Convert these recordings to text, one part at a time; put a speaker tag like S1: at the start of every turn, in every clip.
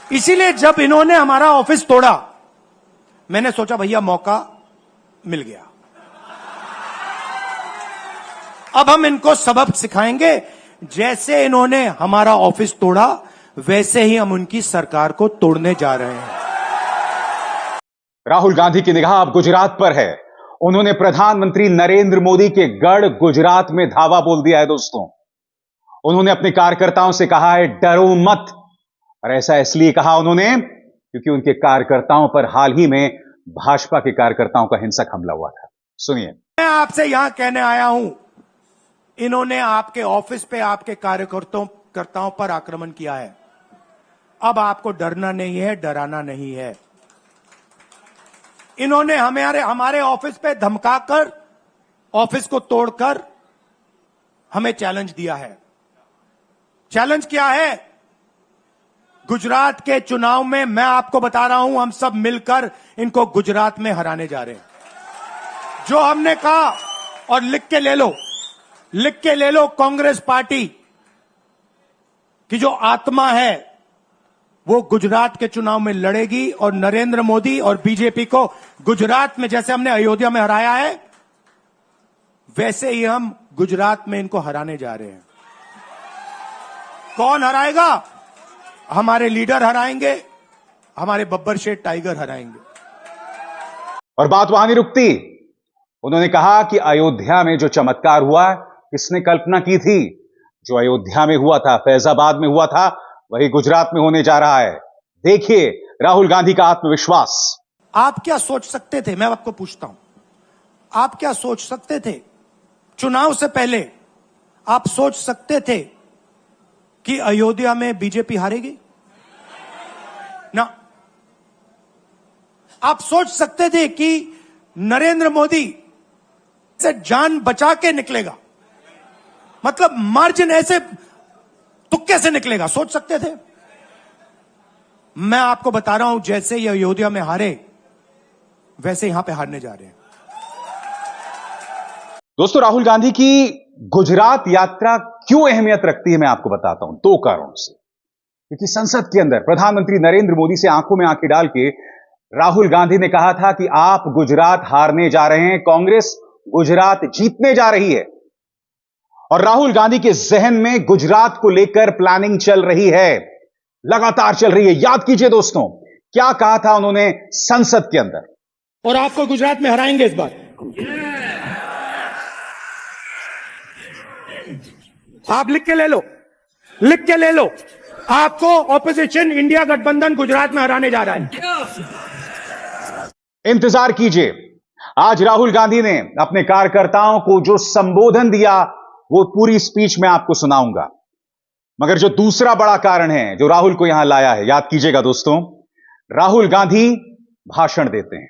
S1: इसीलिए जब इन्होंने हमारा ऑफिस तोड़ा, मैंने सोचा भैया मौका मिल गया, अब हम इनको सबक सिखाएंगे। जैसे इन्होंने हमारा ऑफिस तोड़ा, वैसे ही हम उनकी सरकार को तोड़ने जा रहे हैं।
S2: राहुल गांधी की निगाह अब गुजरात पर है। उन्होंने प्रधानमंत्री नरेंद्र मोदी के गढ़ गुजरात में धावा बोल दिया है दोस्तों। उन्होंने अपने कार्यकर्ताओं से कहा है डरो मत, और ऐसा इसलिए कहा उन्होंने क्योंकि उनके कार्यकर्ताओं पर हाल ही में भाजपा के कार्यकर्ताओं का हिंसक हमला हुआ था। सुनिए।
S1: मैं आपसे यहां कहने आया हूं, इन्होंने आपके ऑफिस पे आपके कार्यकर्ताओं पर आक्रमण किया है। अब आपको डरना नहीं है, डराना नहीं है। इन्होंने हमारे ऑफिस पे धमकाकर, ऑफिस को तोड़कर हमें चैलेंज दिया है। चैलेंज क्या है? गुजरात के चुनाव में मैं आपको बता रहा हूं, हम सब मिलकर इनको गुजरात में हराने जा रहे हैं। जो हमने कहा, और लिख के ले लो, कांग्रेस पार्टी की जो आत्मा है वो गुजरात के चुनाव में लड़ेगी, और नरेंद्र मोदी और बीजेपी को गुजरात में जैसे हमने अयोध्या में हराया है, वैसे ही हम गुजरात में इनको हराने जा रहे हैं। कौन हराएगा? हमारे लीडर हराएंगे, हमारे बब्बर शेठ टाइगर हराएंगे।
S2: और बात वहां नहीं रुकती। उन्होंने कहा कि अयोध्या में जो चमत्कार हुआ, किसने कल्पना की थी? जो अयोध्या में हुआ था, फैजाबाद में हुआ था, वही गुजरात में होने जा रहा है। देखिए राहुल गांधी का आत्मविश्वास।
S1: आप क्या सोच सकते थे? मैं आपको पूछता हूं, आप क्या सोच सकते थे? चुनाव से पहले आप सोच सकते थे कि अयोध्या में बीजेपी हारेगी? ना। आप सोच सकते थे कि नरेंद्र मोदी से जान बचा के निकलेगा? मतलब मार्जिन ऐसे तुक्के से निकलेगा, सोच सकते थे? मैं आपको बता रहा हूं, जैसे ये अयोध्या में हारे, वैसे यहां पे हारने जा रहे हैं।
S2: दोस्तों, राहुल गांधी की गुजरात यात्रा क्यों अहमियत रखती है, मैं आपको बताता हूं। 2 कारणों से। क्योंकि संसद के अंदर प्रधानमंत्री नरेंद्र मोदी से आंखों में आंखें डाल के राहुल गांधी ने कहा था कि आप गुजरात हारने जा रहे हैं, कांग्रेस गुजरात जीतने जा रही है। और राहुल गांधी के जहन में गुजरात को लेकर प्लानिंग चल रही है, लगातार चल रही है। याद कीजिए दोस्तों, क्या कहा था उन्होंने संसद के अंदर।
S1: और आपको गुजरात में हराएंगे इस बार। आप लिख के ले लो, आपको ऑपोजिशन इंडिया गठबंधन गुजरात में हराने जा रहा है।
S2: इंतजार कीजिए। आज राहुल गांधी ने अपने कार्यकर्ताओं को जो संबोधन दिया, वो पूरी स्पीच में आपको सुनाऊंगा। मगर जो दूसरा बड़ा कारण है जो राहुल को यहां लाया है, याद कीजिएगा दोस्तों, राहुल गांधी भाषण देते हैं।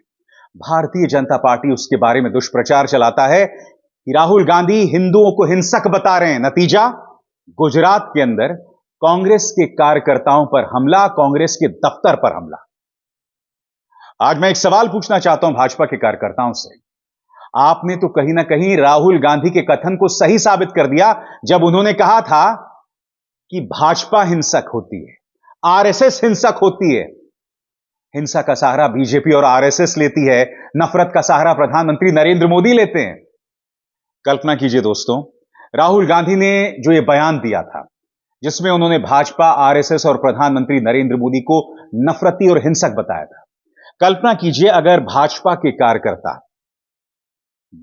S2: भारतीय जनता पार्टी उसके बारे में दुष्प्रचार चलाता है कि राहुल गांधी हिंदुओं को हिंसक बता रहे हैं। नतीजा, गुजरात के अंदर कांग्रेस के कार्यकर्ताओं पर हमला, कांग्रेस के दफ्तर पर हमला। आज मैं एक सवाल पूछना चाहता हूं भाजपा के कार्यकर्ताओं से। आपने तो कहीं ना कहीं राहुल गांधी के कथन को सही साबित कर दिया जब उन्होंने कहा था कि भाजपा हिंसक होती है, आरएसएस हिंसक होती है। हिंसा का सहारा बीजेपी और आरएसएस लेती है, नफरत का सहारा प्रधानमंत्री नरेंद्र मोदी लेते हैं। कल्पना कीजिए दोस्तों, राहुल गांधी ने जो यह बयान दिया था, जिसमें उन्होंने भाजपा, आरएसएस और प्रधानमंत्री नरेंद्र मोदी को नफरती और हिंसक बताया था। कल्पना कीजिए अगर भाजपा के कार्यकर्ता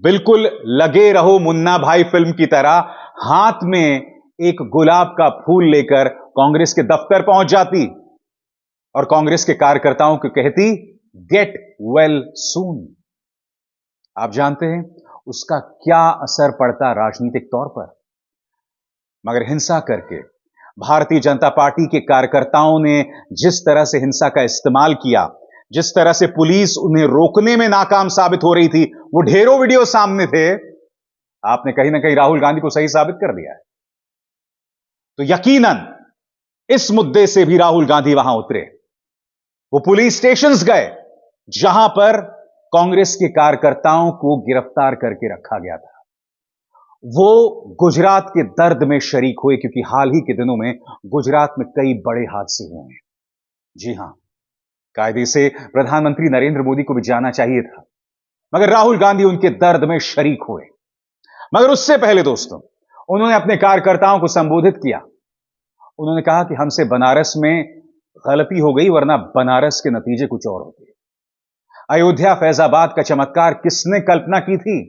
S2: बिल्कुल लगे रहो मुन्ना भाई फिल्म की तरह हाथ में एक गुलाब का फूल लेकर कांग्रेस के दफ्तर पहुंच जाती और कांग्रेस के कार्यकर्ताओं को कहती गेट वेल सून। आप जानते हैं उसका क्या असर पड़ता राजनीतिक तौर पर। मगर हिंसा करके भारतीय जनता पार्टी के कार्यकर्ताओं ने जिस तरह से हिंसा का इस्तेमाल किया, जिस तरह से पुलिस उन्हें रोकने में नाकाम साबित हो रही थी, वो ढेरों वीडियो सामने थे। आपने कहीं ना कहीं राहुल गांधी को सही साबित कर दिया है। तो यकीनन इस मुद्दे से भी राहुल गांधी वहां उतरे। वो पुलिस स्टेशंस गए जहां पर कांग्रेस के कार्यकर्ताओं को गिरफ्तार करके रखा गया था। वो गुजरात के दर्द में शरीक हुए, क्योंकि हाल ही के दिनों में गुजरात में कई बड़े हादसे हुए हैं। जी हां, कायदे से प्रधानमंत्री नरेंद्र मोदी को भी जाना चाहिए था, मगर राहुल गांधी उनके दर्द में शरीक हुए। मगर उससे पहले दोस्तों, उन्होंने अपने कार्यकर्ताओं को संबोधित किया। उन्होंने कहा कि हमसे बनारस में गलती हो गई, वरना बनारस के नतीजे कुछ और होते। अयोध्या फैजाबाद का चमत्कार किसने कल्पना की थी?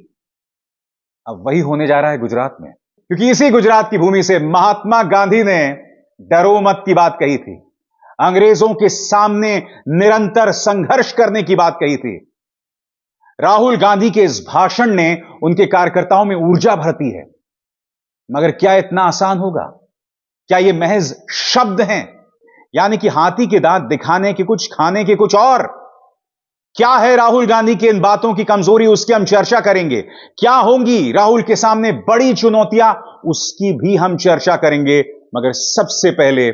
S2: अब वही होने जा रहा है गुजरात में, क्योंकि इसी गुजरात की भूमि से महात्मा गांधी ने डरो मत की बात कही थी, अंग्रेजों के सामने निरंतर संघर्ष करने की बात कही थी। राहुल गांधी के इस भाषण ने उनके कार्यकर्ताओं में ऊर्जा भरती है। मगर क्या इतना आसान होगा? क्या ये महज शब्द हैं? यानी कि हाथी के दांत दिखाने के कुछ, खाने के कुछ और। क्या है राहुल गांधी की इन बातों की कमजोरी, उसकी हम चर्चा करेंगे। क्या होंगी राहुल के सामने बड़ी चुनौतियां, उसकी भी हम चर्चा करेंगे। मगर सबसे पहले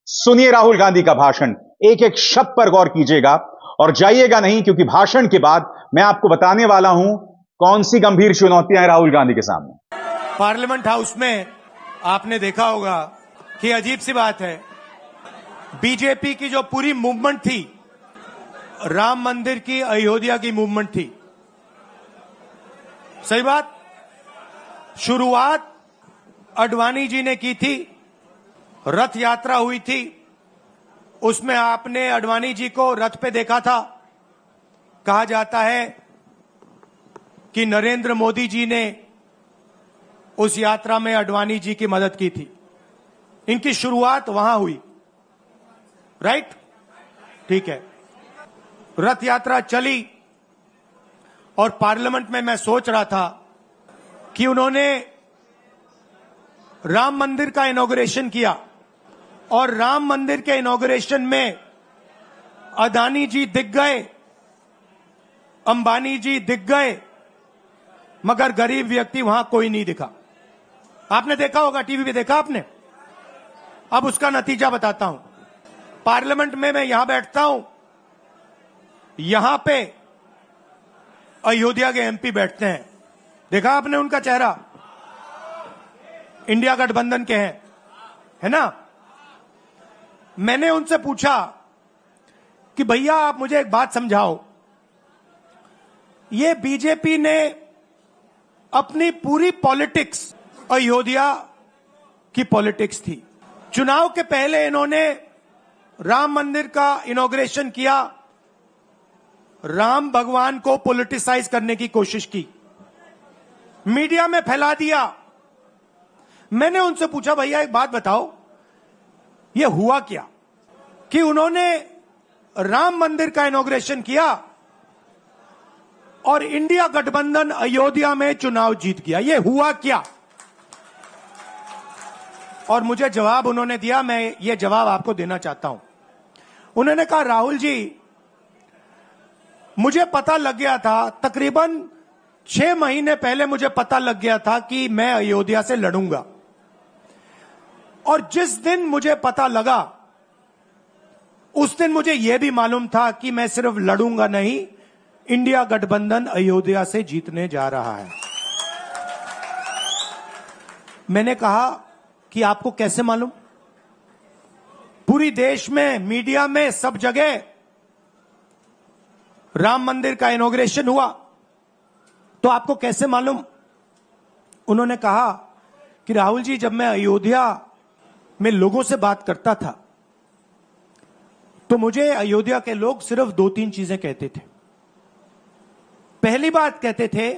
S2: सुनिए राहुल गांधी का भाषण, एक एक शब्द पर गौर कीजिएगा और जाइएगा नहीं, क्योंकि भाषण के बाद मैं आपको बताने वाला हूं कौन सी गंभीर चुनौतियां हैं राहुल गांधी के सामने।
S1: पार्लियामेंट हाउस में आपने देखा होगा कि अजीब सी बात है, बीजेपी की जो पूरी मूवमेंट थी, राम मंदिर की, अयोध्या की मूवमेंट थी। सही बात, शुरुआत अडवाणी जी ने की थी, रथ यात्रा हुई थी, उसमें आपने अडवाणी जी को रथ पे देखा था। कहा जाता है कि नरेंद्र मोदी जी ने उस यात्रा में अडवाणी जी की मदद की थी। इनकी शुरुआत वहां हुई, राइट? ठीक है, रथ यात्रा चली और पार्लियामेंट में मैं सोच रहा था कि उन्होंने राम मंदिर का इनॉग्रेशन किया और राम मंदिर के इनॉग्रेशन में अदानी जी दिख गए, अंबानी जी दिख गए, मगर गरीब व्यक्ति वहां कोई नहीं दिखा। आपने देखा होगा, टीवी पे देखा आपने। अब उसका नतीजा बताता हूं। पार्लियामेंट में मैं यहां बैठता हूं, यहां पे अयोध्या के एमपी बैठते हैं, देखा आपने उनका चेहरा, इंडिया गठबंधन के हैं, है ना। मैंने उनसे पूछा कि भैया आप मुझे एक बात समझाओ, ये बीजेपी ने अपनी पूरी पॉलिटिक्स अयोध्या की पॉलिटिक्स थी। चुनाव के पहले इन्होंने राम मंदिर का इनॉग्रेशन किया, राम भगवान को पॉलिटिसाइज करने की कोशिश की, मीडिया में फैला दिया। मैंने उनसे पूछा भैया एक बात बताओ, ये हुआ क्या कि उन्होंने राम मंदिर का इनॉग्रेशन किया और इंडिया गठबंधन अयोध्या में चुनाव जीत गया, ये हुआ क्या? और मुझे जवाब उन्होंने दिया, मैं ये जवाब आपको देना चाहता हूं। उन्होंने कहा राहुल जी, मुझे पता लग गया था, तकरीबन 6 महीने पहले मुझे पता लग गया था कि मैं अयोध्या से लड़ूंगा, और जिस दिन मुझे पता लगा उस दिन मुझे यह भी मालूम था कि मैं सिर्फ लड़ूंगा नहीं, इंडिया गठबंधन अयोध्या से जीतने जा रहा है। मैंने कहा कि आपको कैसे मालूम? पूरी देश में, मीडिया में, सब जगह राम मंदिर का इनॉग्रेशन हुआ, तो आपको कैसे मालूम? उन्होंने कहा कि राहुल जी, जब मैं अयोध्या में लोगों से बात करता था तो मुझे अयोध्या के लोग सिर्फ 2-3 चीजें कहते थे। पहली बात कहते थे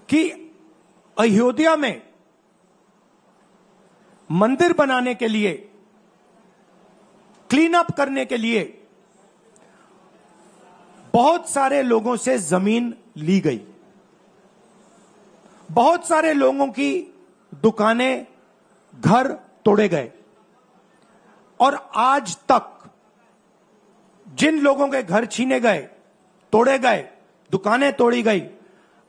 S1: कि अयोध्या में मंदिर बनाने के लिए, क्लीन अप करने के लिए बहुत सारे लोगों से जमीन ली गई, बहुत सारे लोगों की दुकानें, घर तोड़े गए, और आज तक जिन लोगों के घर छीने गए, तोड़े गए, दुकानें तोड़ी गई,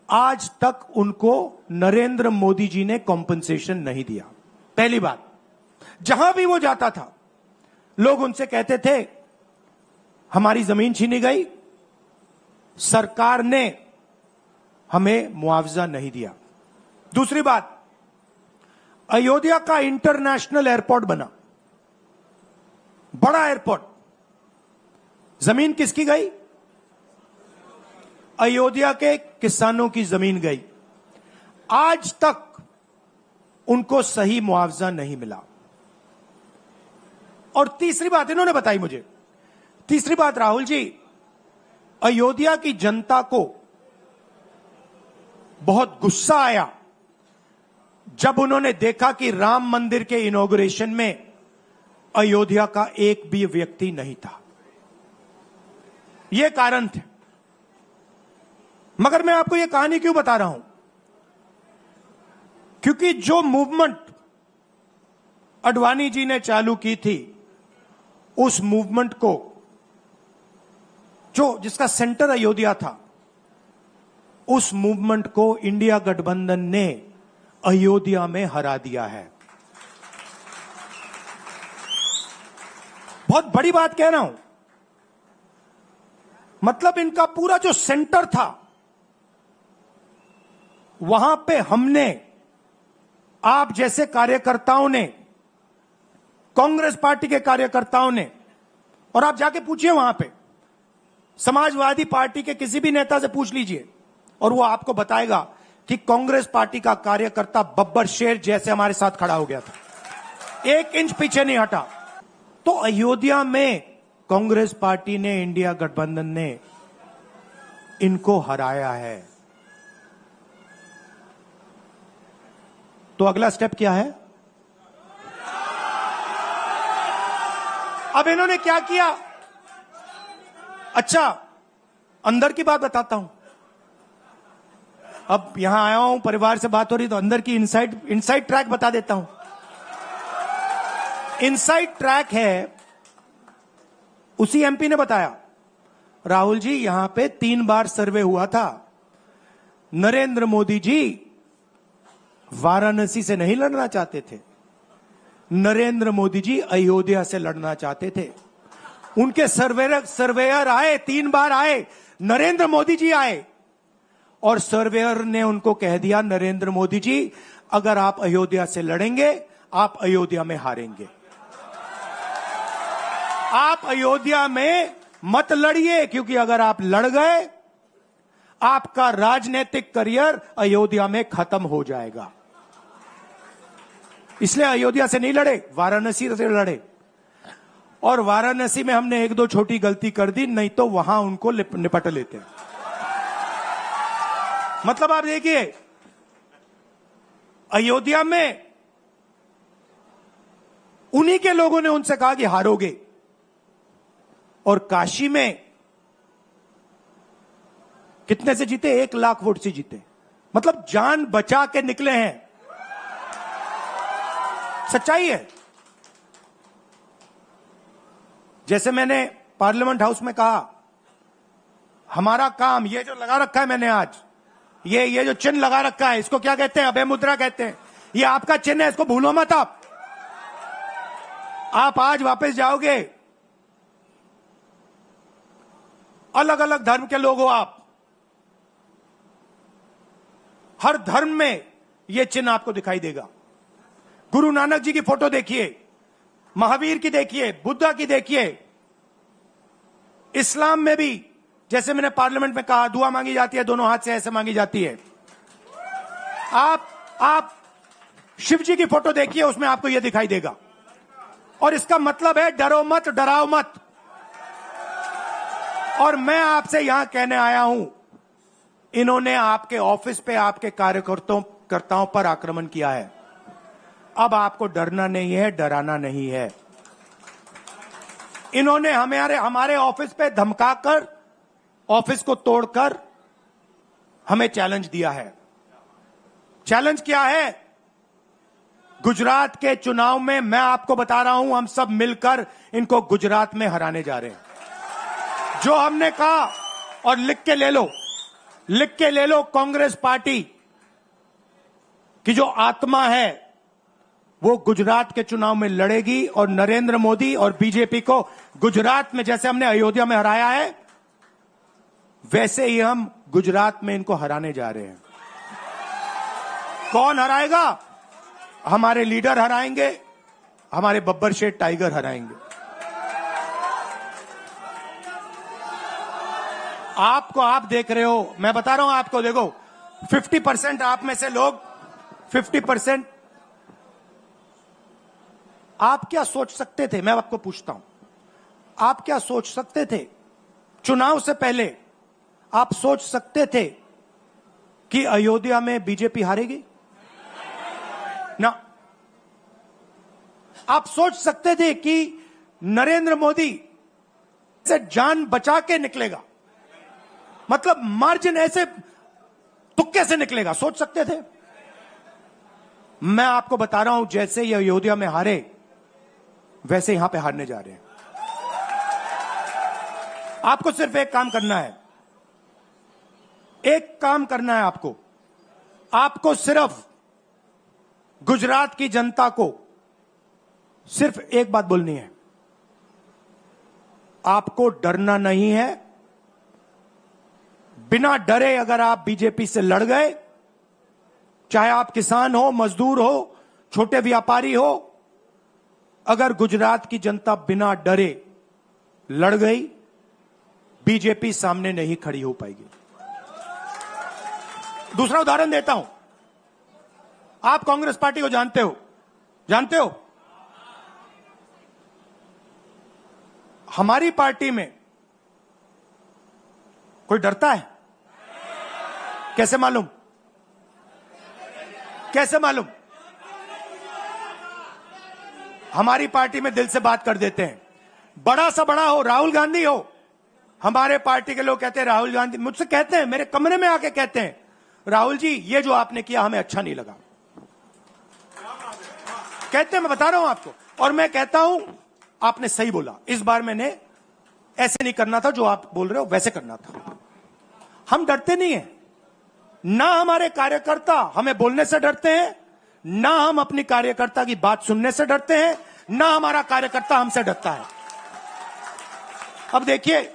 S1: आज तक उनको नरेंद्र मोदी जी ने कॉम्पनसेशन नहीं दिया। पहली बात, जहां भी वो जाता था लोग उनसे कहते थे हमारी जमीन छीनी गई, सरकार ने हमें मुआवजा नहीं दिया। दूसरी बात, अयोध्या का इंटरनेशनल एयरपोर्ट बना, बड़ा एयरपोर्ट, जमीन किसकी गई? अयोध्या के किसानों की जमीन गई। आज तक उनको सही मुआवजा नहीं मिला। और तीसरी बात इन्होंने बताई मुझे, तीसरी बात राहुल जी, अयोध्या की जनता को बहुत गुस्सा आया जब उन्होंने देखा कि राम मंदिर के इनॉग्रेशन में अयोध्या का एक भी व्यक्ति नहीं था। यह कारण थे। मगर मैं आपको यह कहानी क्यों बता रहा हूं? क्योंकि जो मूवमेंट अडवाणी जी ने चालू की थी, उस मूवमेंट को जिसका सेंटर अयोध्या था, उस मूवमेंट को इंडिया गठबंधन ने अयोध्या में हरा दिया है। बहुत बड़ी बात कह रहा हूं। मतलब इनका पूरा जो सेंटर था, वहां पे हमने, आप जैसे कार्यकर्ताओं ने, कांग्रेस पार्टी के कार्यकर्ताओं ने, और आप जाके पूछिए वहां पे समाजवादी पार्टी के किसी भी नेता से पूछ लीजिए और वो आपको बताएगा कि कांग्रेस पार्टी का कार्यकर्ता बब्बर शेर जैसे हमारे साथ खड़ा हो गया था, 1 इंच पीछे नहीं हटा। तो अयोध्या में कांग्रेस पार्टी ने, इंडिया गठबंधन ने इनको हराया है। तो अगला स्टेप क्या है? अब इन्होंने क्या किया? अच्छा, अंदर की बात बताता हूं। अब यहां आया हूं, परिवार से बात हो रही, तो अंदर की इनसाइड ट्रैक बता देता हूं। इनसाइड ट्रैक है, उसी एमपी ने बताया, राहुल जी यहां पे 3 बार सर्वे हुआ था। नरेंद्र मोदी जी वाराणसी से नहीं लड़ना चाहते थे, नरेंद्र मोदी जी अयोध्या से लड़ना चाहते थे। उनके सर्वेयर आए, 3 बार आए, नरेंद्र मोदी जी आए, और सर्वेयर ने उनको कह दिया, नरेंद्र मोदी जी अगर आप अयोध्या से लड़ेंगे, आप अयोध्या में हारेंगे। आप अयोध्या में मत लड़िए, क्योंकि अगर आप लड़ गए, आपका राजनीतिक करियर अयोध्या में खत्म हो जाएगा। इसलिए अयोध्या से नहीं लड़े, वाराणसी से लड़े। और वाराणसी में हमने 1-2 छोटी गलती कर दी, नहीं तो वहां उनको निपट लेते। मतलब आप देखिए, अयोध्या में उन्हीं के लोगों ने उनसे कहा कि हारोगे, और काशी में कितने से जीते? 1 लाख वोट से जीते। मतलब जान बचा के निकले हैं। सच्चाई है। जैसे मैंने पार्लियामेंट हाउस में कहा, हमारा काम, ये जो लगा रखा है मैंने आज, ये जो चिन्ह लगा रखा है, इसको क्या कहते हैं? अभय मुद्रा कहते हैं। ये आपका चिन्ह है, इसको भूलो मत। आप आज वापस जाओगे, अलग अलग धर्म के लोग हो आप, हर धर्म में यह चिन्ह आपको दिखाई देगा। गुरु नानक जी की फोटो देखिए, महावीर की देखिए, बुद्धा की देखिए। इस्लाम में भी, जैसे मैंने पार्लियामेंट में कहा, दुआ मांगी जाती है, दोनों हाथ से ऐसे मांगी जाती है। आप शिव जी की फोटो देखिए, उसमें आपको यह दिखाई देगा। और इसका मतलब है डरो मत, डराओ मत। और मैं आपसे यहां कहने आया हूं, इन्होंने आपके ऑफिस पे, आपके कार्यकर्ताओं पर आक्रमण किया है। अब आपको डरना नहीं है, डराना नहीं है। इन्होंने हमारे ऑफिस पे धमकाकर, ऑफिस को तोड़कर हमें चैलेंज दिया है। चैलेंज क्या है? गुजरात के चुनाव में मैं आपको बता रहा हूं, हम सब मिलकर इनको गुजरात में हराने जा रहे हैं। जो हमने कहा, और लिख के ले लो, कांग्रेस पार्टी की जो आत्मा है वो गुजरात के चुनाव में लड़ेगी, और नरेंद्र मोदी और बीजेपी को गुजरात में, जैसे हमने अयोध्या में हराया है, वैसे ही हम गुजरात में इनको हराने जा रहे हैं। कौन हराएगा? हमारे लीडर हराएंगे, हमारे बब्बर शेर टाइगर हराएंगे। आपको, आप देख रहे हो, मैं बता रहा हूं आपको, देखो 50% आप में से लोग 50% आप क्या सोच सकते थे, मैं आपको पूछता हूं, आप क्या सोच सकते थे चुनाव से पहले? आप सोच सकते थे कि अयोध्या में बीजेपी हारेगी ना? आप सोच सकते थे कि नरेंद्र मोदी से जान बचा के निकलेगा, मतलब मार्जिन ऐसे तुक्के से निकलेगा, सोच सकते थे? मैं आपको बता रहा हूं, जैसे ये अयोध्या में हारे वैसे यहां पे हारने जा रहे हैं। आपको सिर्फ एक काम करना है, एक काम करना है आपको। आपको सिर्फ गुजरात की जनता को सिर्फ एक बात बोलनी है, आपको डरना नहीं है। बिना डरे अगर आप बीजेपी से लड़ गए, चाहे आप किसान हो, मजदूर हो, छोटे व्यापारी हो, अगर गुजरात की जनता बिना डरे लड़ गई, बीजेपी सामने नहीं खड़ी हो पाएगी। दूसरा उदाहरण देता हूं, आप कांग्रेस पार्टी को जानते हो, जानते हो? हमारी पार्टी में कोई डरता है? कैसे मालूम? कैसे मालूम? हमारी पार्टी में दिल से बात कर देते हैं। बड़ा सा बड़ा हो, राहुल गांधी हो, हमारे पार्टी के लोग कहते हैं राहुल गांधी, मुझसे कहते हैं, मेरे कमरे में आके कहते हैं, राहुल जी ये जो आपने किया हमें अच्छा नहीं लगा। कहते हैं, मैं बता रहा हूं आपको, और मैं कहता हूं आपने सही बोला, इस बार मैंने ऐसे नहीं करना था, जो आप बोल रहे हो वैसे करना था। हम डरते नहीं हैं, ना हमारे कार्यकर्ता हमें बोलने से डरते हैं, ना हम अपनी कार्यकर्ता की बात सुनने से डरते हैं, ना हमारा कार्यकर्ता हमसे डरता है। अब देखिए,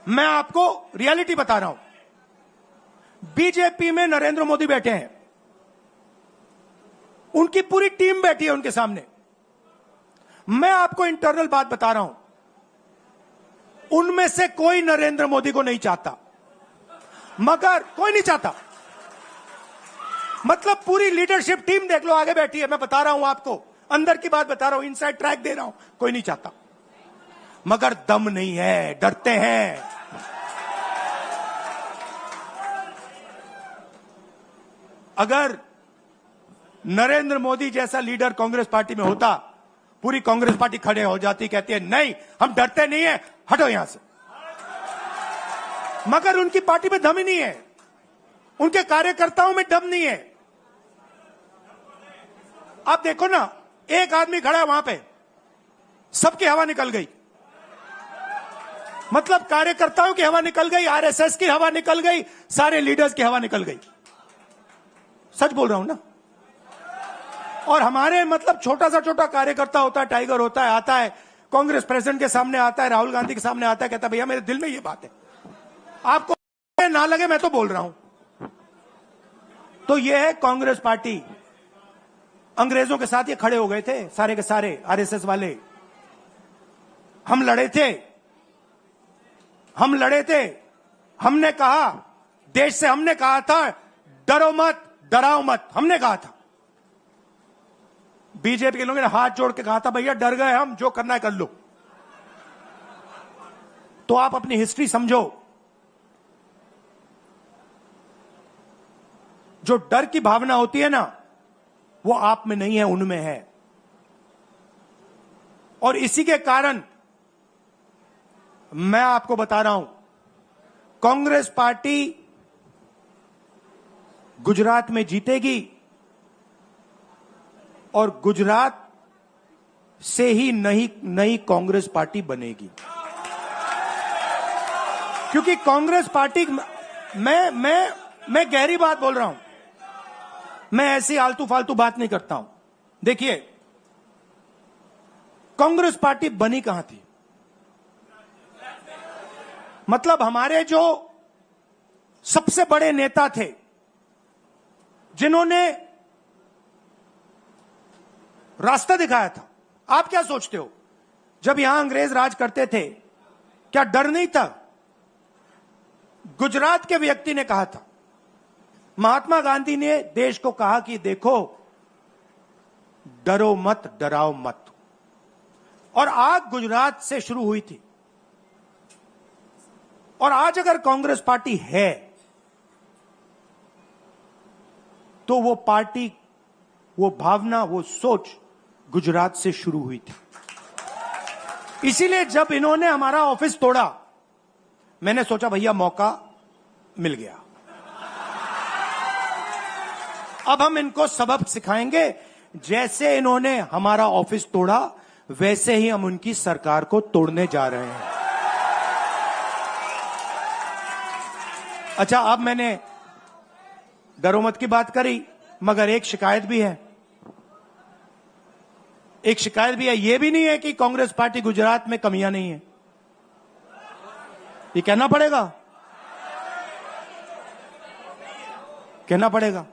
S1: मैं आपको रियलिटी बता रहा हूं। बीजेपी में नरेंद्र मोदी बैठे हैं, उनकी पूरी टीम बैठी है उनके सामने। मैं आपको इंटरनल बात बता रहा हूं, उनमें से कोई नरेंद्र मोदी को नहीं चाहता, मगर कोई नहीं चाहता, मतलब पूरी लीडरशिप टीम देख लो आगे बैठी है। मैं बता रहा हूं आपको, अंदर की बात बता रहा हूं, इनसाइड ट्रैक दे रहा हूं, कोई नहीं चाहता, मगर दम नहीं है, डरते हैं। अगर नरेंद्र मोदी जैसा लीडर कांग्रेस पार्टी में होता, पूरी कांग्रेस पार्टी खड़े हो जाती, कहती है नहीं हम डरते नहीं है, हटो यहां से। मगर उनकी पार्टी में दम ही नहीं है, उनके कार्यकर्ताओं में दम नहीं है। आप देखो ना, एक आदमी खड़ा है वहां पे, सबकी हवा निकल गई, मतलब कार्यकर्ताओं की हवा निकल गई, आरएसएस की हवा निकल गई, सारे लीडर्स की हवा निकल गई। सच बोल रहा हूं ना। और हमारे मतलब छोटा कार्यकर्ता होता है, टाइगर होता है, आता है कांग्रेस प्रेसिडेंट के सामने, आता है राहुल गांधी के सामने, आता है, कहता है भैया मेरे दिल में ये बात है, आपको ना लगे मैं तो बोल रहा हूं। तो ये है कांग्रेस पार्टी। अंग्रेजों के साथ ये खड़े हो गए थे सारे के सारे आरएसएस वाले। हम लड़े थे, हमने कहा, देश से हमने कहा था डरो मत, डराओ मत, हमने कहा था। बीजेपी के लोगों ने हाथ जोड़ के कहा था भैया डर गए हम, जो करना है कर लो। तो आप अपनी हिस्ट्री समझो, जो डर की भावना होती है ना, वो आप में नहीं है, उनमें है। और इसी के कारण मैं आपको बता रहा हूं, कांग्रेस पार्टी गुजरात में जीतेगी और गुजरात से ही नई कांग्रेस पार्टी बनेगी। क्योंकि कांग्रेस पार्टी, मैं गहरी बात बोल रहा हूं, मैं ऐसी आलतू फालतू बात नहीं करता हूं। देखिए, कांग्रेस पार्टी बनी कहां थी? मतलब हमारे जो सबसे बड़े नेता थे, जिन्होंने रास्ता दिखाया था। आप क्या सोचते हो, जब यहां अंग्रेज राज करते थे, क्या डर नहीं था? गुजरात के व्यक्ति ने कहा था, महात्मा गांधी ने देश को कहा कि देखो, डरो मत, डराओ मत। और आग गुजरात से शुरू हुई थी। और आज अगर कांग्रेस पार्टी है तो वो पार्टी, वो भावना, वो सोच गुजरात से शुरू हुई थी। इसीलिए जब इन्होंने हमारा ऑफिस तोड़ा, मैंने सोचा भैया मौका मिल गया, अब हम इनको सबक सिखाएंगे। जैसे इन्होंने हमारा ऑफिस तोड़ा, वैसे ही हम उनकी सरकार को तोड़ने जा रहे हैं। अच्छा, अब मैंने डरो मत की बात करी, मगर एक शिकायत भी है। एक शिकायत भी है। यह भी नहीं है कि कांग्रेस पार्टी गुजरात में कमियां नहीं है, ये कहना पड़ेगा, कहना पड़ेगा।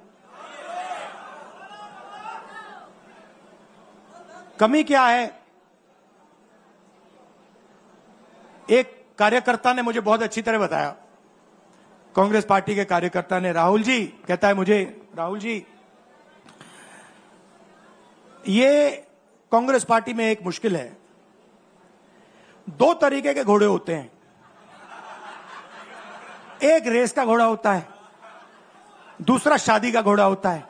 S1: कमी क्या है? एक कार्यकर्ता ने मुझे बहुत अच्छी तरह बताया, कांग्रेस पार्टी के कार्यकर्ता ने, राहुल जी, कहता है मुझे, राहुल जी, ये कांग्रेस पार्टी में एक मुश्किल है, दो तरीके के घोड़े होते हैं, एक रेस का घोड़ा होता है, दूसरा शादी का घोड़ा होता है।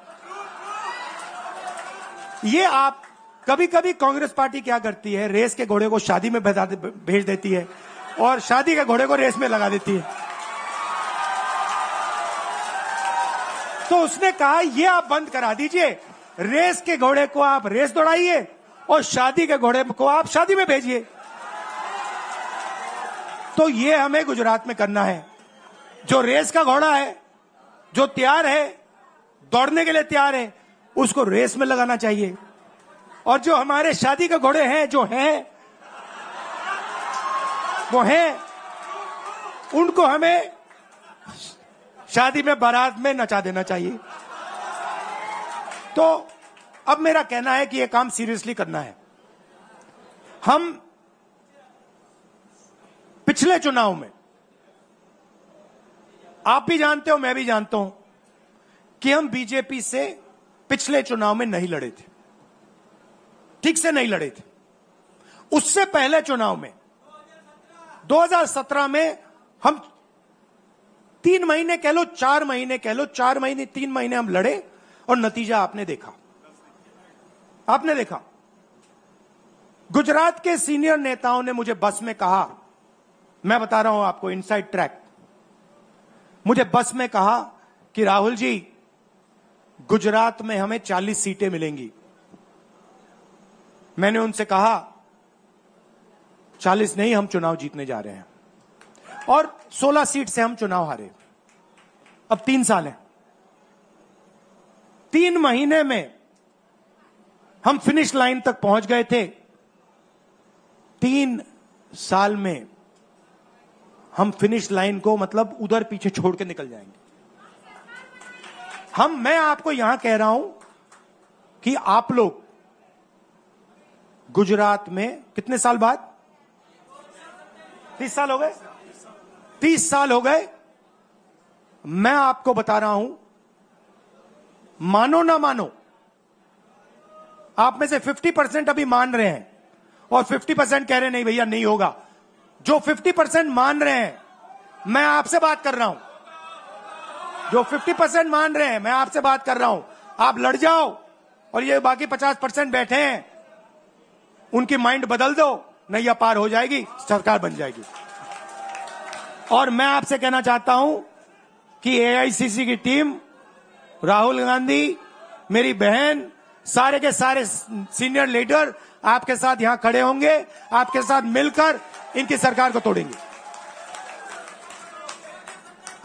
S1: ये आप कभी कभी कांग्रेस पार्टी क्या करती है, रेस के घोड़े को शादी में भेज देती है और शादी के घोड़े को रेस में लगा देती है। तो उसने कहा ये आप बंद करा दीजिए, रेस के घोड़े को आप रेस दौड़ाइए और शादी के घोड़े को आप शादी में भेजिए। तो ये हमें गुजरात में करना है। जो रेस का घोड़ा है, जो तैयार है, दौड़ने के लिए तैयार है, उसको रेस में लगाना चाहिए। और जो हमारे शादी के घोड़े हैं, जो हैं, वो हैं, उनको हमें शादी में, बारात में नचा देना चाहिए। तो अब मेरा कहना है कि यह काम सीरियसली करना है। हम पिछले चुनाव में, आप भी जानते हो, मैं भी जानता हूं कि हम बीजेपी से पिछले चुनाव में नहीं लड़े थे, ठीक से नहीं लड़े थे। उससे पहले चुनाव में 2017 में हम 3 महीने कह लो, 4 महीने कह लो, 4 महीने 3 महीने हम लड़े और नतीजा आपने देखा। आपने देखा, गुजरात के सीनियर नेताओं ने मुझे बस में कहा, मैं बता रहा हूं आपको इनसाइड ट्रैक, मुझे बस में कहा कि राहुल जी, गुजरात में हमें 40 सीटें मिलेंगी। मैंने उनसे कहा 40 नहीं, हम चुनाव जीतने जा रहे हैं। और 16 सीट से हम चुनाव हारे। अब 3 साल हैं, 3 महीने में हम फिनिश लाइन तक पहुंच गए थे। 3 साल में हम फिनिश लाइन को मतलब उधर पीछे छोड़ के निकल जाएंगे। मैं आपको यहां कह रहा हूं कि आप लोग गुजरात में कितने साल बाद, 30 साल हो गए, 30 साल हो गए, मैं आपको बता रहा हूं, मानो ना मानो, आप में से 50% अभी मान रहे हैं और 50% कह रहे नहीं भैया नहीं होगा। जो 50% मान रहे हैं, मैं आपसे बात कर रहा हूं, जो 50% मान रहे हैं, मैं आपसे बात कर रहा हूं, आप लड़ जाओ और ये बाकी 50% बैठे हैं, उनकी माइंड बदल दो, नैया पार हो जाएगी, सरकार बन जाएगी। और मैं आपसे कहना चाहता हूं कि एआईसीसी की टीम, राहुल गांधी, मेरी बहन, सारे के सारे सीनियर लीडर आपके साथ यहां खड़े होंगे, आपके साथ मिलकर इनकी सरकार को तोड़ेंगे।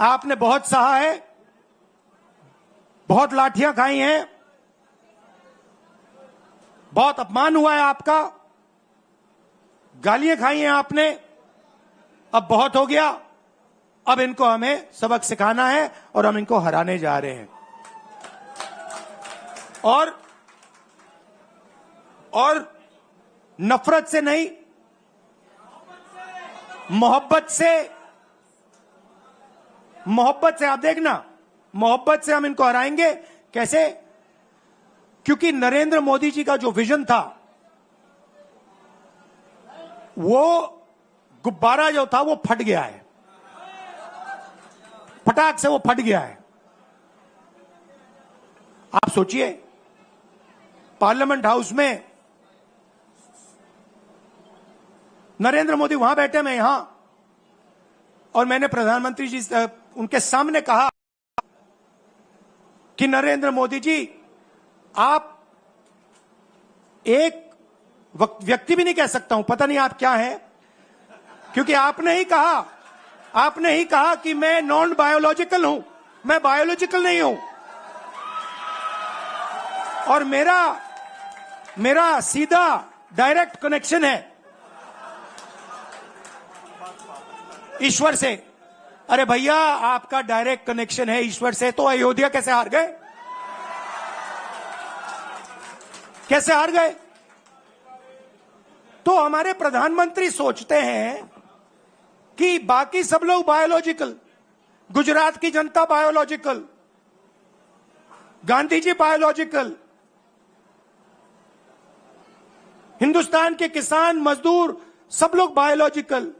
S1: आपने बहुत सहा है, बहुत लाठियां खाई हैं, बहुत अपमान हुआ है आपका, गालियां खाई हैं आपने, अब बहुत हो गया। अब इनको हमें सबक सिखाना है और हम इनको हराने जा रहे हैं। और नफरत से नहीं, मोहब्बत से मोहब्बत से आप देखना, मोहब्बत से हम इनको हराएंगे। कैसे? क्योंकि नरेंद्र मोदी जी का जो विजन था, वो गुब्बारा जो था वो फट गया है, फटाक से वो फट गया है। आप सोचिए, पार्लियामेंट हाउस में नरेंद्र मोदी वहां बैठे, मैं यहां, और मैंने प्रधानमंत्री जी से उनके सामने कहा कि नरेंद्र मोदी जी, आप एक व्यक्ति भी नहीं कह सकता हूं, पता नहीं आप क्या हैं, क्योंकि आपने ही कहा कि मैं नॉन बायोलॉजिकल हूं, मैं बायोलॉजिकल नहीं हूं, और मेरा सीधा डायरेक्ट कनेक्शन है ईश्वर से। अरे भैया, आपका डायरेक्ट कनेक्शन है ईश्वर से, तो अयोध्या कैसे हार गए? कैसे हार गए? तो हमारे प्रधानमंत्री सोचते हैं कि बाकी सब लोग बायोलॉजिकल, गुजरात की जनता बायोलॉजिकल, गांधी जी बायोलॉजिकल, हिंदुस्तान के किसान मजदूर सब लोग बायोलॉजिकल,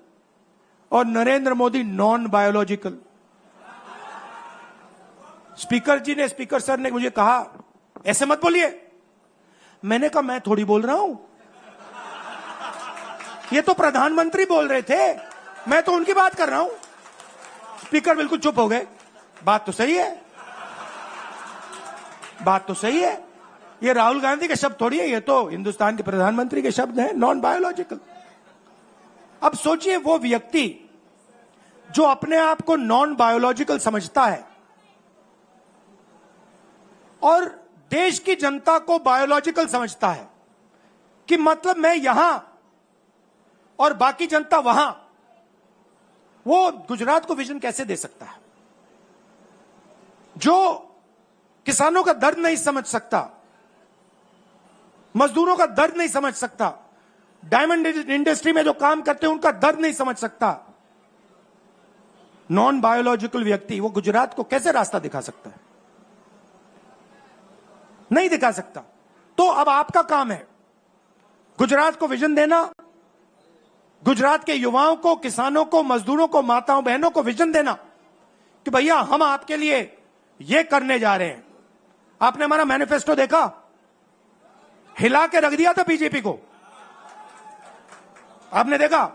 S1: और Narendra Modi non biological. Speaker sir ने मुझे कहा, ऐसे मत बोलिए। मैंने कहा, मैं थोड़ी बोल रहा हूं, ये तो प्रधानमंत्री बोल रहे थे, मैं तो उनकी बात कर रहा हूं। स्पीकर बिल्कुल चुप हो गए। बात तो सही है, बात तो सही है, ये राहुल गांधी के शब्द थोड़ी है, ये तो हिंदुस्तान के प्रधानमंत्री के शब्द हैं, नॉन बायोलॉजिकल। अब सोचिए, वो व्यक्ति जो अपने आप को नॉन बायोलॉजिकल समझता है और देश की जनता को बायोलॉजिकल समझता है, कि मतलब मैं यहां और बाकी जनता वहां, वो गुजरात को विजन कैसे दे सकता है? जो किसानों का दर्द नहीं समझ सकता, मजदूरों का दर्द नहीं समझ सकता, डायमंड इंडस्ट्री में जो काम करते हैं उनका दर्द नहीं समझ सकता, नॉन बायोलॉजिकल व्यक्ति वो गुजरात को कैसे रास्ता दिखा सकता है? नहीं दिखा सकता। तो अब आपका काम है गुजरात को विजन देना, गुजरात के युवाओं को, किसानों को, मजदूरों को, माताओं बहनों को विजन देना कि भैया हम आपके लिए ये करने जा रहे हैं। आपने हमारा मैनिफेस्टो देखा? हिला के रख दिया था बीजेपी को, आपने देखा?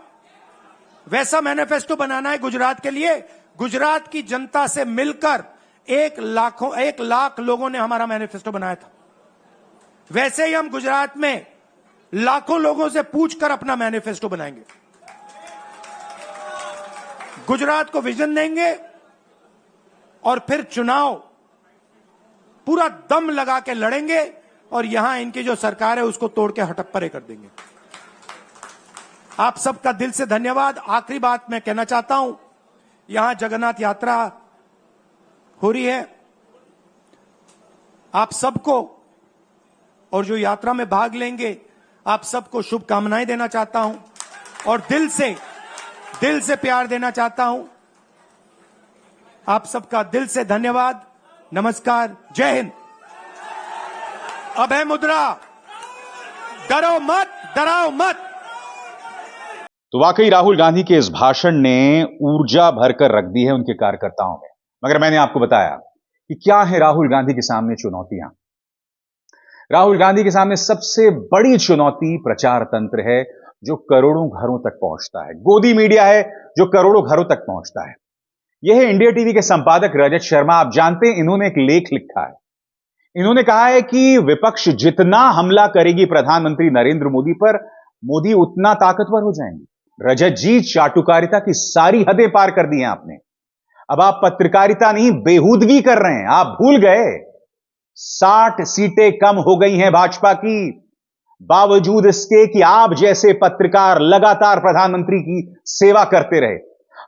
S1: वैसा मैनिफेस्टो बनाना है गुजरात के लिए। गुजरात की जनता से मिलकर 1 लाख लोगों ने हमारा मैनिफेस्टो बनाया था। वैसे ही हम गुजरात में लाखों लोगों से पूछकर अपना मैनिफेस्टो बनाएंगे, गुजरात को विजन देंगे, और फिर चुनाव पूरा दम लगा के लड़ेंगे, और यहां इनकी जो सरकार है उसको तोड़ के हटप्परे कर देंगे। आप सबका दिल से धन्यवाद। आखिरी बात मैं कहना चाहता हूं, यहां जगन्नाथ यात्रा हो रही है, आप सबको, और जो यात्रा में भाग लेंगे, आप सबको शुभकामनाएं देना चाहता हूं, और दिल से प्यार देना चाहता हूं। आप सबका दिल से धन्यवाद। नमस्कार, जय हिंद। अभय मुद्रा, डरो मत, डराओ मत।
S2: तो वाकई राहुल गांधी के इस भाषण ने ऊर्जा भरकर रख दी है उनके कार्यकर्ताओं में। मगर मैंने आपको बताया कि क्या है राहुल गांधी के सामने चुनौतियां। राहुल गांधी के सामने सबसे बड़ी चुनौती प्रचार तंत्र है, जो करोड़ों घरों तक पहुंचता है। गोदी मीडिया है जो करोड़ों घरों तक पहुंचता है। यह है इंडिया टीवी के संपादक रजत शर्मा। आप जानते हैं, इन्होंने एक लेख लिखा है। इन्होंने कहा है कि विपक्ष जितना हमला करेगी प्रधानमंत्री नरेंद्र मोदी पर, मोदी उतना ताकतवर हो जाएंगे। रजत जी, चाटुकारिता की सारी हदें पार कर दी हैं आपने। अब आप पत्रकारिता नहीं, बेहूदगी कर रहे हैं। आप भूल गए 60 सीटें कम हो गई हैं भाजपा की, बावजूद इसके कि आप जैसे पत्रकार लगातार प्रधानमंत्री की सेवा करते रहे।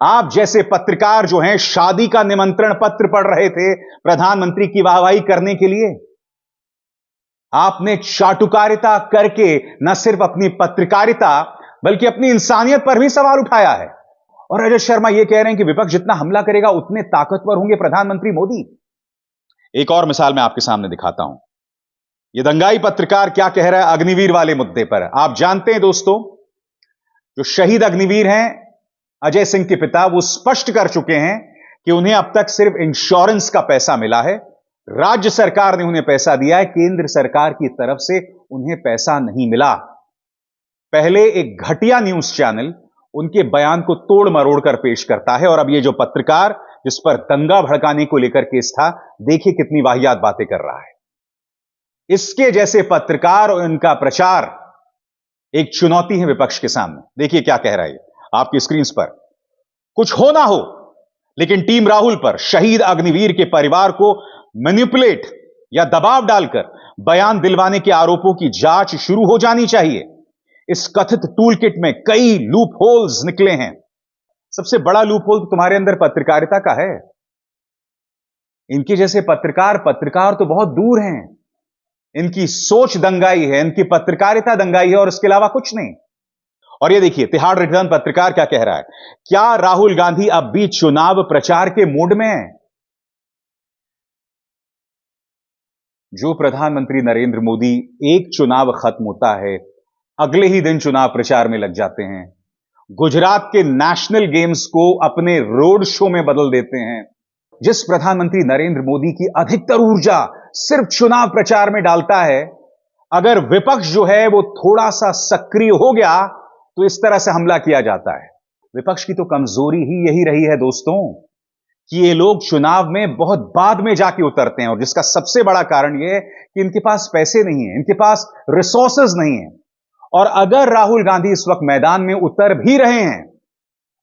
S2: आप जैसे पत्रकार जो हैं, शादी का निमंत्रण पत्र पढ़ रहे थे प्रधानमंत्री की वाहवाही करने के लिए। आपने चाटुकारिता करके न सिर्फ अपनी पत्रकारिता बल्कि अपनी इंसानियत पर भी सवाल उठाया है। और रजत शर्मा यह कह रहे हैं कि विपक्ष जितना हमला करेगा उतने ताकतवर होंगे प्रधानमंत्री मोदी। एक और मिसाल मैं आपके सामने दिखाता हूं। यह दंगाई पत्रकार क्या कह रहा है अग्निवीर वाले मुद्दे पर। आप जानते हैं दोस्तों, जो शहीद अग्निवीर हैं अजय सिंह के पिता, वो स्पष्ट कर चुके हैं कि उन्हें अब तक सिर्फ इंश्योरेंस का पैसा मिला है। राज्य सरकार ने उन्हें पैसा दिया है, केंद्र सरकार की तरफ से उन्हें पैसा नहीं मिला। पहले एक घटिया न्यूज चैनल उनके बयान को तोड़ मरोड़ कर पेश करता है, और अब ये जो पत्रकार जिस पर दंगा भड़काने को लेकर केस था, देखिए कितनी वाहियात बातें कर रहा है। इसके जैसे पत्रकार और इनका प्रचार एक चुनौती है विपक्ष के सामने। देखिए क्या कह रहा है आपकी स्क्रीन पर। कुछ हो ना हो, लेकिन टीम राहुल पर शहीद अग्निवीर के परिवार को मैनिपुलेट या दबाव डालकर बयान दिलवाने के आरोपों की जांच शुरू हो जानी चाहिए। इस कथित टूलकिट में कई लूप होल्स निकले हैं। सबसे बड़ा लूप होल तुम्हारे अंदर पत्रकारिता का है। इनके जैसे पत्रकार तो बहुत दूर हैं। इनकी सोच दंगाई है, इनकी पत्रकारिता दंगाई है, और इसके अलावा कुछ नहीं। और ये देखिए तिहाड़ रिटर्न पत्रकार क्या कह रहा है। क्या राहुल गांधी अब भी चुनाव प्रचार के मूड में है? जो प्रधानमंत्री नरेंद्र मोदी एक चुनाव खत्म होता है, अगले ही दिन चुनाव प्रचार में लग जाते हैं। गुजरात के नेशनल गेम्स को अपने रोड शो में बदल देते हैं। जिस प्रधानमंत्री नरेंद्र मोदी की अधिकतर ऊर्जा सिर्फ चुनाव प्रचार में डालता है, अगर विपक्ष जो है वो थोड़ा सा सक्रिय हो गया तो इस तरह से हमला किया जाता है। विपक्ष की तो कमजोरी ही यही रही है दोस्तों, कि ये लोग चुनाव में बहुत बाद में जाके उतरते हैं, और जिसका सबसे बड़ा कारण यह है कि इनके पास पैसे नहीं है, इनके पास रिसोर्सेज नहीं है। और अगर राहुल गांधी इस वक्त मैदान में उतर भी रहे हैं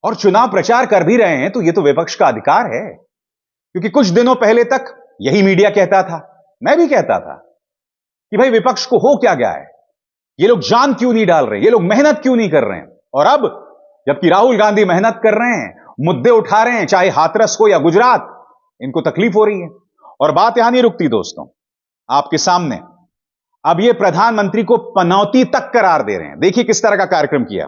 S2: और चुनाव प्रचार कर भी रहे हैं, तो यह तो विपक्ष का अधिकार है। क्योंकि कुछ दिनों पहले तक यही मीडिया कहता था, मैं भी कहता था, कि भाई विपक्ष को हो क्या गया है, ये लोग जान क्यों नहीं डाल रहे, ये लोग मेहनत क्यों नहीं कर रहे हैं। और अब जबकि राहुल गांधी मेहनत कर रहे हैं, मुद्दे उठा रहे हैं, चाहे हाथरस हो या गुजरात, इनको तकलीफ हो रही है। और बात यहां नहीं रुकती दोस्तों, आपके सामने अब ये प्रधानमंत्री को पनौती तक करार दे रहे हैं। देखिए किस तरह का कार्यक्रम किया।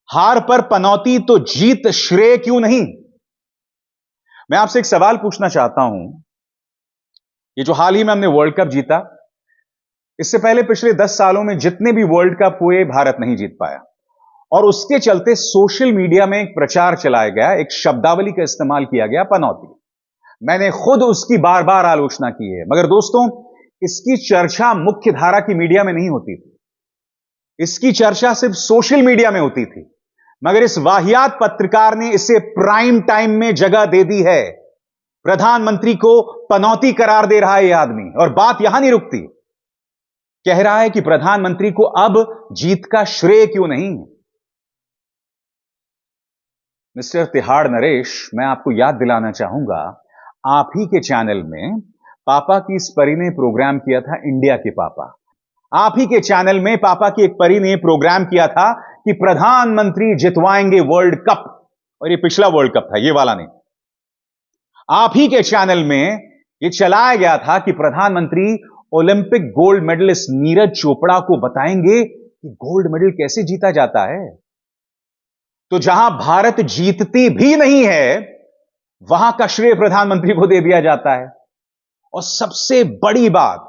S2: हार पर पनौती तो जीत श्रेय क्यों नहीं। मैं आपसे एक सवाल पूछना चाहता हूं। ये जो हाल ही में हमने वर्ल्ड कप जीता, इससे पहले पिछले 10 सालों में जितने भी वर्ल्ड कप हुए, भारत नहीं जीत पाया। और उसके चलते सोशल मीडिया में एक प्रचार चलाया गया, एक शब्दावली का इस्तेमाल किया गया, पनौती। मैंने खुद उसकी बार बार आलोचना की है, मगर दोस्तों इसकी चर्चा मुख्य धारा की मीडिया में नहीं होती थी। इसकी चर्चा सिर्फ सोशल मीडिया में होती थी। मगर इस वाहियात पत्रकार ने इसे प्राइम टाइम में जगह दे दी है। प्रधानमंत्री को पनौती करार दे रहा है यह आदमी, और बात यहां नहीं रुकती। कह रहा है कि प्रधानमंत्री को अब जीत का श्रेय क्यों नहीं। मिस्टर तिहाड़ नरेश, मैं आपको याद दिलाना चाहूंगा, आप ही के चैनल में पापा की इस परी ने प्रोग्राम किया था, इंडिया के पापा। आप ही के चैनल में पापा की एक परी ने प्रोग्राम किया था कि प्रधानमंत्री जितवाएंगे वर्ल्ड कप, और ये पिछला वर्ल्ड कप था, ये वाला नहीं। आप ही के चैनल में ये चलाया गया था कि प्रधानमंत्री Olympic gold medalist Neeraj Chopra को बताएंगे कि गोल्ड मेडल कैसे जीता जाता है। तो जहां भारत जीतती भी नहीं है, वहां का श्रेय प्रधानमंत्री को दे दिया जाता है। और सबसे बड़ी बात,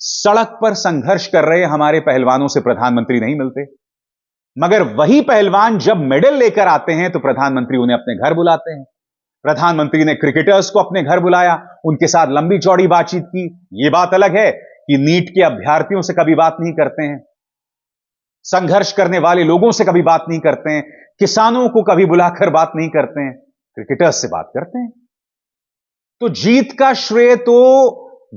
S2: सड़क पर संघर्ष कर रहे हमारे पहलवानों से प्रधानमंत्री नहीं मिलते, मगर वही पहलवान जब मेडल लेकर आते हैं तो प्रधानमंत्री उन्हें अपने घर बुलाते हैं। प्रधानमंत्री ने क्रिकेटर्स को अपने घर बुलाया, उनके साथ लंबी चौड़ी बातचीत की। यह बात अलग है कि नीट के अभ्यर्थियों से कभी बात नहीं करते हैं, संघर्ष करने वाले लोगों से कभी बात नहीं करते हैं, किसानों को कभी बुलाकर बात नहीं करते हैं, क्रिकेटर्स से बात करते हैं। तो जीत का श्रेय तो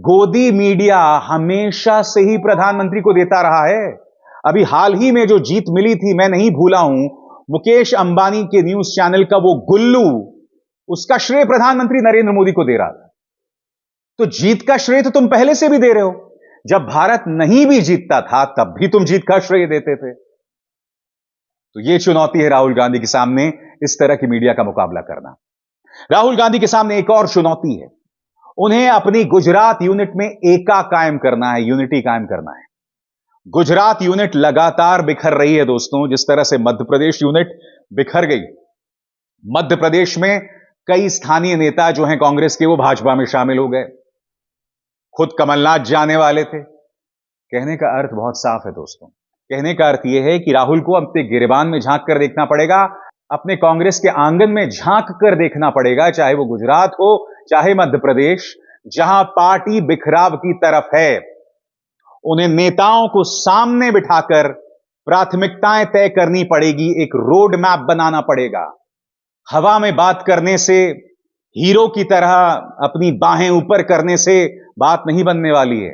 S2: गोदी मीडिया हमेशा से ही प्रधानमंत्री को देता रहा है। अभी हाल ही में जो जीत मिली थी, मैं नहीं भूला हूं, मुकेश अंबानी के न्यूज चैनल का वो गुल्लू, उसका श्रेय प्रधानमंत्री नरेंद्र मोदी को दे रहा था। तो जीत का श्रेय तो तुम पहले से भी दे रहे हो। जब भारत नहीं भी जीतता था तब भी तुम जीत का श्रेय देते थे। तो यह चुनौती है राहुल गांधी के सामने, इस तरह की मीडिया का मुकाबला करना। राहुल गांधी के सामने एक और चुनौती है, उन्हें अपनी गुजरात यूनिट में एका कायम करना है, यूनिटी कायम करना है। गुजरात यूनिट लगातार बिखर रही है दोस्तों, जिस तरह से मध्य प्रदेश यूनिट बिखर गई। मध्य प्रदेश में कई स्थानीय नेता जो हैं कांग्रेस के, वो भाजपा में शामिल हो गए। खुद कमलनाथ जाने वाले थे। कहने का अर्थ बहुत साफ है दोस्तों। कहने का अर्थ यह है कि राहुल को अपने गिरेबान में झांक कर देखना पड़ेगा, अपने कांग्रेस के आंगन में झांक कर देखना पड़ेगा, चाहे वो गुजरात हो चाहे मध्य प्रदेश, जहां पार्टी बिखराव की तरफ है। उन्हें नेताओं को सामने बिठाकर प्राथमिकताएं तय करनी पड़ेगी, एक रोड मैप बनाना पड़ेगा। हवा में बात करने से, हीरो की तरह अपनी बाहें ऊपर करने से बात नहीं बनने वाली है।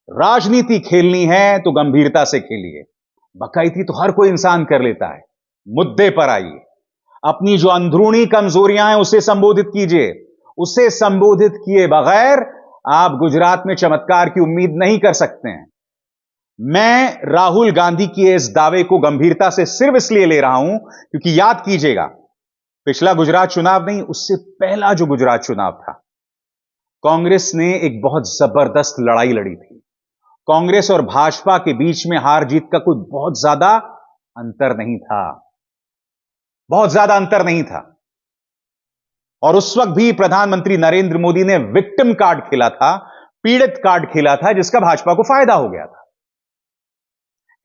S2: राजनीति खेलनी है तो गंभीरता से खेलिए। बकायदी तो हर कोई इंसान कर लेता है। मुद्दे पर आइए, अपनी जो अंदरूनी कमजोरियां हैं उसे संबोधित कीजिए। उसे संबोधित किए बगैर आप गुजरात में चमत्कार की उम्मीद नहीं कर सकते हैं। मैं राहुल गांधी के इस दावे को गंभीरता से सिर्फ इसलिए ले रहा हूं क्योंकि याद कीजिएगा, पिछला गुजरात चुनाव नहीं, उससे पहला जो गुजरात चुनाव था, कांग्रेस ने एक बहुत जबरदस्त लड़ाई लड़ी थी। कांग्रेस और भाजपा के बीच में हार जीत का कोई बहुत ज्यादा अंतर नहीं था, बहुत ज्यादा अंतर नहीं था। और उस वक्त भी प्रधानमंत्री नरेंद्र मोदी ने विक्टिम कार्ड खेला था, पीड़ित कार्ड खेला था, जिसका भाजपा को फायदा हो गया था।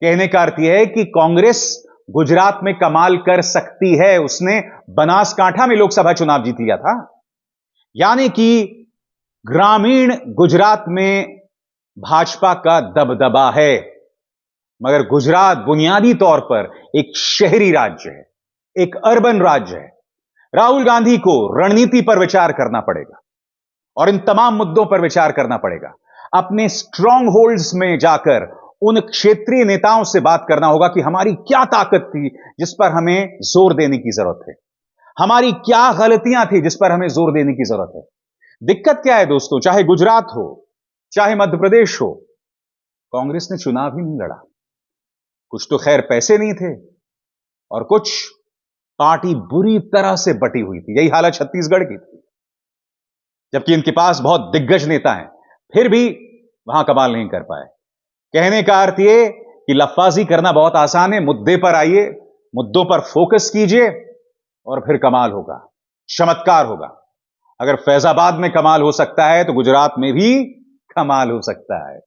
S2: कहने का अर्थ यह है कि कांग्रेस गुजरात में कमाल कर सकती है। उसने बनासकांठा में लोकसभा चुनाव जीत लिया था। यानी कि ग्रामीण गुजरात में भाजपा का दबदबा है, मगर गुजरात बुनियादी तौर पर एक शहरी राज्य है, एक अर्बन राज्य है। राहुल गांधी को रणनीति पर विचार करना पड़ेगा और इन तमाम मुद्दों पर विचार करना पड़ेगा। अपने स्ट्रांग होल्ड्स में जाकर उन क्षेत्रीय नेताओं से बात करना होगा कि हमारी क्या ताकत थी जिस पर हमें जोर देने की जरूरत है, हमारी क्या गलतियां थी जिस पर हमें जोर देने की जरूरत है। दिक्कत क्या है दोस्तों, चाहे गुजरात हो चाहे मध्य प्रदेश हो, कांग्रेस ने चुनाव ही नहीं लड़ा। कुछ तो खैर पैसे नहीं थे और कुछ पार्टी बुरी तरह से बटी हुई थी। यही हालत छत्तीसगढ़ की थी, जबकि इनके पास बहुत दिग्गज नेता हैं, फिर भी वहां कमाल नहीं कर पाए। कहने का अर्थ यह कि लफ्फाजी करना बहुत आसान है। मुद्दे पर आइए, मुद्दों पर फोकस कीजिए और फिर कमाल होगा, चमत्कार होगा। अगर फैजाबाद में कमाल हो सकता है तो गुजरात में भी कमाल हो सकता है।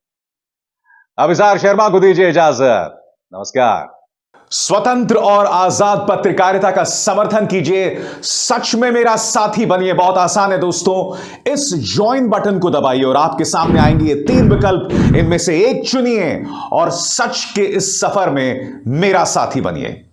S2: अभिसार शर्मा को दीजिए इजाजत। नमस्कार।
S3: स्वतंत्र और आजाद पत्रकारिता का समर्थन कीजिए, सच में मेरा साथी बनिए। बहुत आसान है दोस्तों, इस ज्वाइन बटन को दबाइए और आपके सामने आएंगे ये 3 विकल्प, इनमें से एक चुनिए और सच के इस सफर में मेरा साथी बनिए।